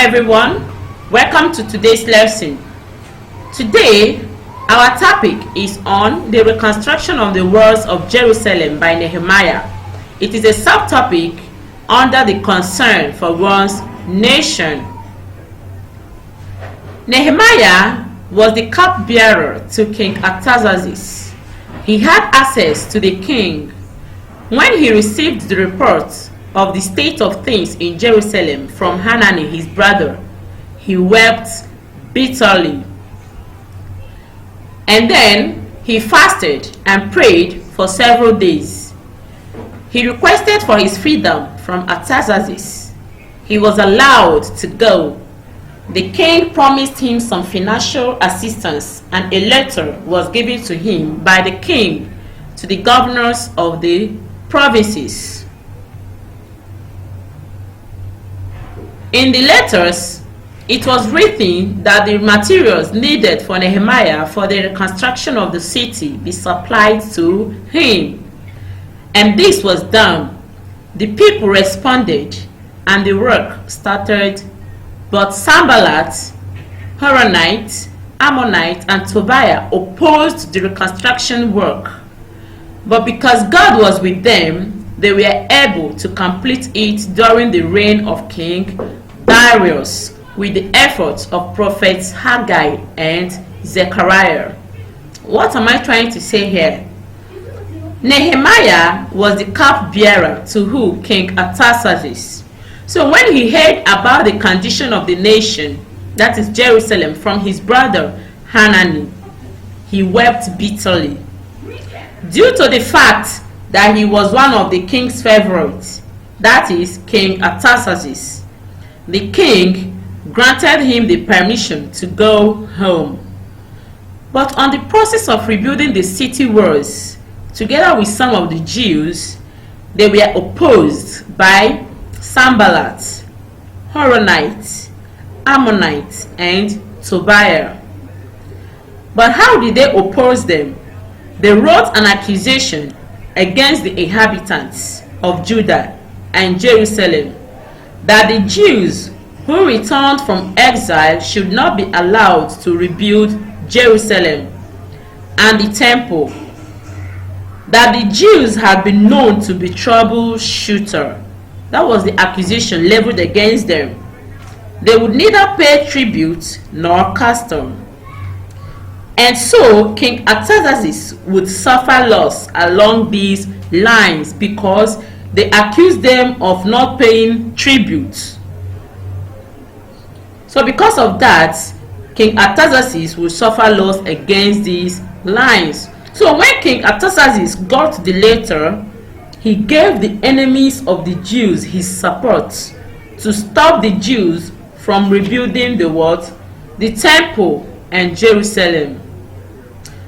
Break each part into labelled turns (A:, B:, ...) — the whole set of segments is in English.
A: everyone, welcome to today's lesson. Today, our topic is on the reconstruction of the walls of Jerusalem by Nehemiah. It is a subtopic under the concern for one's nation. Nehemiah was the cupbearer to King Artaxerxes. He had access to the king. When he received the report of the state of things in Jerusalem from Hanani his brother, he wept bitterly. And then he fasted and prayed for several days. He requested for his freedom from Artaxerxes. He was allowed to go. The king promised him some financial assistance, and a letter was given to him by the king to the governors of the provinces. In the letters, it was written that the materials needed for Nehemiah for the reconstruction of the city be supplied to him. And this was done. The people responded, and the work started. But Sanballat, Horonite, Ammonite, and Tobiah opposed the reconstruction work. But because God was with them, they were able to complete it during the reign of King Darius with the efforts of prophets Haggai and Zechariah. What am I trying to say here? Nehemiah was the cupbearer to who? King Artaxerxes. So when he heard about the condition of the nation, that is Jerusalem, from his brother Hanani, he wept bitterly. Due to the fact that he was one of the king's favorites, that is King Artaxerxes, the king granted him the permission to go home. But on the process of rebuilding the city walls, together with some of the Jews, they were opposed by Sanballat, Horonite, Ammonite, and Tobiah. But how did they oppose them? They wrote an accusation against the inhabitants of Judah and Jerusalem that the Jews who returned from exile should not be allowed to rebuild Jerusalem and the temple, that the Jews had been known to be troubleshooter. That was the accusation leveled against them. They would neither pay tribute nor custom. And so King Artaxerxes would suffer loss along these lines because they accused them of not paying tribute. So because of that, King Artaxerxes would suffer loss against these lines. So when King Artaxerxes got the letter, he gave the enemies of the Jews his support to stop the Jews from rebuilding the what? The temple and Jerusalem.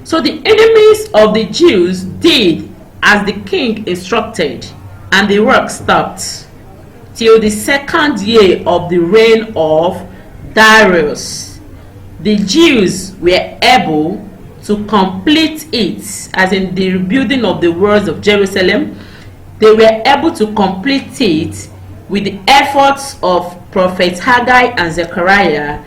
A: So the enemies of the Jews did as the king instructed, and the work stopped till the second year of the reign of Darius. The Jews were able to complete it, as in the rebuilding of the walls of Jerusalem. They were able to complete it with the efforts of prophets Haggai and Zechariah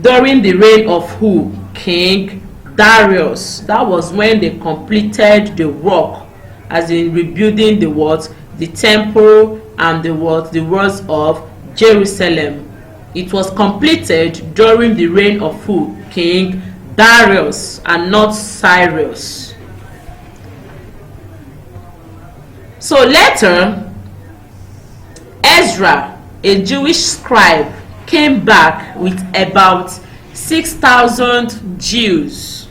A: during the reign of who? King Darius. That was when they completed the work, as in rebuilding the what? The temple and the what? The walls of Jerusalem. It was completed during the reign of who? King Darius, and not Cyrus. So later, Ezra, a Jewish scribe, came back with about 6,000 Jews,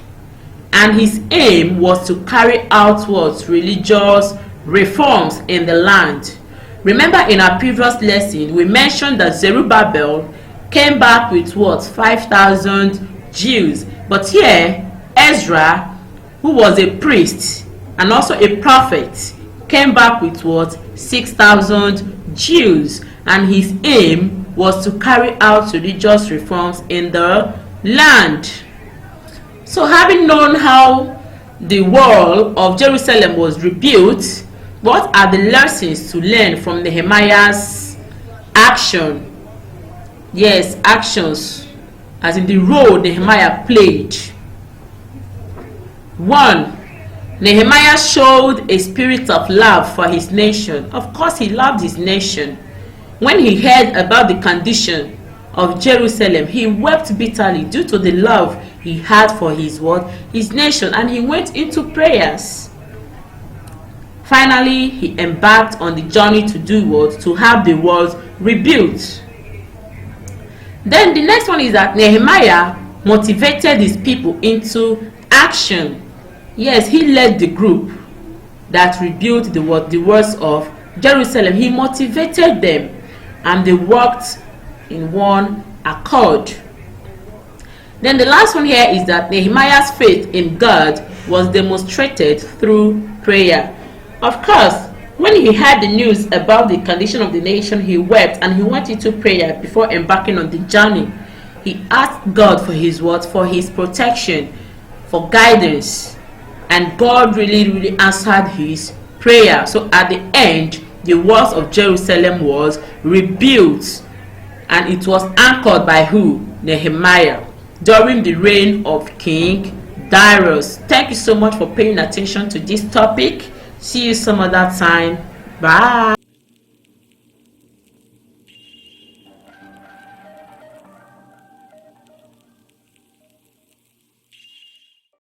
A: and his aim was to carry out what? Religious reforms in the land. Remember, in our previous lesson we mentioned that Zerubbabel came back with what? 5,000 Jews. But here Ezra, who was a priest and also a prophet, came back with what? 6,000 Jews, and his aim was to carry out religious reforms in the land. So having known how the wall of Jerusalem was rebuilt, what are the lessons to learn from Nehemiah's action? Yes, actions, as in the role Nehemiah played. 1. Nehemiah showed a spirit of love for his nation. Of course, he loved his nation. When he heard about the condition of Jerusalem, he wept bitterly due to the love he had for his what? His nation, and he went into prayers. Finally, he embarked on the journey to do what? To have the walls rebuilt. Then the next one is that Nehemiah motivated his people into action. Yes, he led the group that rebuilt the walls of Jerusalem. He motivated them, and they worked in one accord. Then the last one here is that Nehemiah's faith in God was demonstrated through prayer. Of course, when he heard the news about the condition of the nation, he wept and he went into prayer before embarking on the journey. He asked God for his word, for his protection, for guidance, and God really answered his prayer. So at the end, the walls of Jerusalem was rebuilt, and it was anchored by who? Nehemiah, during the reign of King Darius. Thank you so much for paying attention to this topic. See you some other time. Bye.